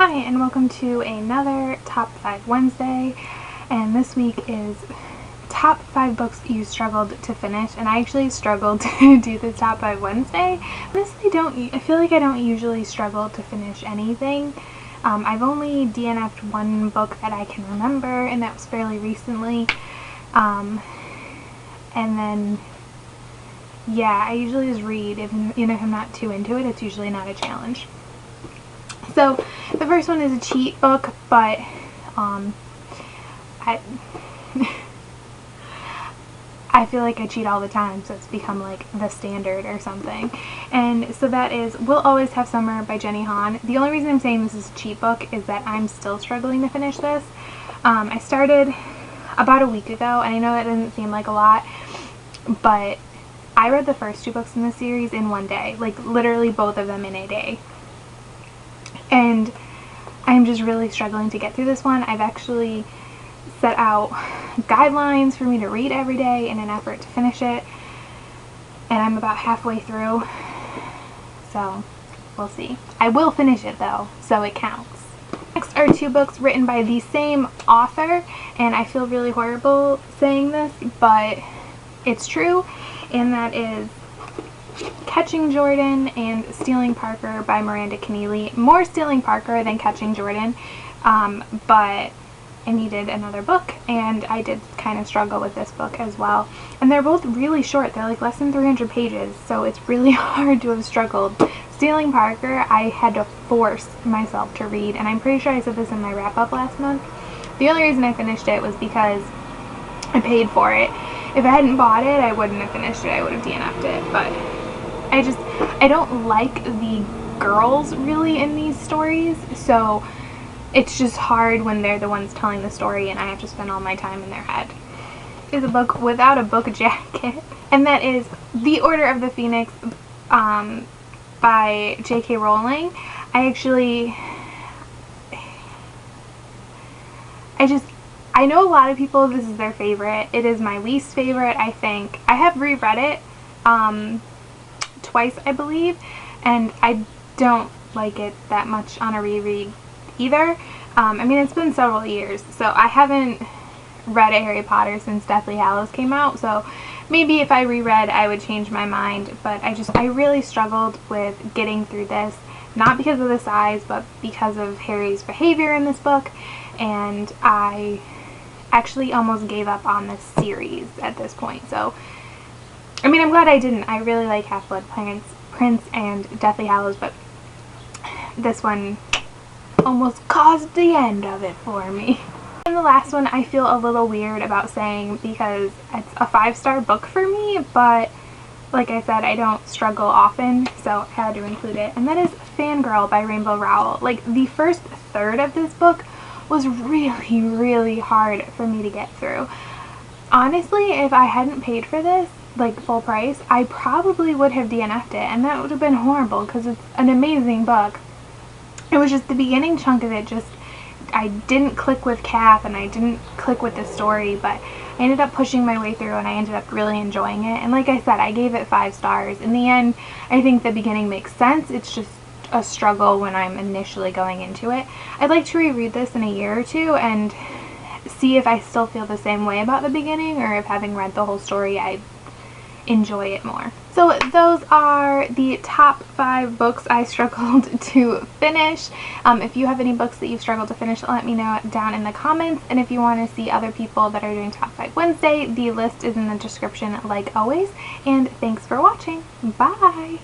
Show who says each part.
Speaker 1: Hi, and welcome to another Top 5 Wednesday, and this week is Top 5 Books You Struggled to Finish, and I actually struggled to do the Top 5 Wednesday. Honestly, I feel like I don't usually struggle to finish anything. I've only DNF'd one book that I can remember, and that was fairly recently, and then yeah, I usually just read. Even if I'm not too into it, it's usually not a challenge. So the first one is a cheat book, but I feel like I cheat all the time, so it's become like the standard or something. And so that is We'll Always Have Summer by Jenny Han. The only reason I'm saying this is a cheat book is that I'm still struggling to finish this. I started about a week ago, and I know that doesn't seem like a lot, but I read the first two books in the series in one day, like literally both of them in a day. And I'm just really struggling to get through this one. I've actually set out guidelines for me to read every day in an effort to finish it, and I'm about halfway through, so we'll see. I will finish it though, so it counts. Next are two books written by the same author, and I feel really horrible saying this, but it's true, and that is Catching Jordan and Stealing Parker by Miranda Kenneally. More Stealing Parker than Catching Jordan, but I needed another book, and I did kind of struggle with this book as well. And they're both really short. They're like less than 300 pages, so it's really hard to have struggled. Stealing Parker, I had to force myself to read, and I'm pretty sure I said this in my wrap-up last month. The only reason I finished it was because I paid for it. If I hadn't bought it, I wouldn't have finished it. I would have DNF'd it, but I don't like the girls really in these stories, so it's just hard when they're the ones telling the story and I have to spend all my time in their head. Is a book without a book jacket, and that is The Order of the Phoenix by J.K. Rowling. I know a lot of people, this is their favorite. It is my least favorite, I think. I have reread it twice, I believe, and I don't like it that much on a reread either. I mean, it's been several years, so I haven't read a Harry Potter since Deathly Hallows came out, so maybe if I reread I would change my mind, but I really struggled with getting through this, not because of the size, but because of Harry's behavior in this book, and I actually almost gave up on this series at this point. So I mean, I'm glad I didn't. I really like Half-Blood Prince and Deathly Hallows, but this one almost caused the end of it for me. And the last one I feel a little weird about saying because it's a 5-star book for me, but like I said, I don't struggle often, so I had to include it. And that is Fangirl by Rowell. Like, the first third of this book was really, really hard for me to get through. Honestly, if I hadn't paid for this, like full price, I probably would have DNF'd it, and that would have been horrible because it's an amazing book. It was just the beginning chunk of it, I didn't click with Kath and I didn't click with the story, but I ended up pushing my way through and I ended up really enjoying it. And like I said, I gave it 5 stars. In the end, I think the beginning makes sense. It's just a struggle when I'm initially going into it. I'd like to reread this in a year or two and see if I still feel the same way about the beginning, or if having read the whole story I enjoy it more. So those are the top 5 books I struggled to finish. If you have any books that you've struggled to finish, let me know down in the comments. And if you want to see other people that are doing Top 5 Wednesday, the list is in the description like always. And thanks for watching. Bye!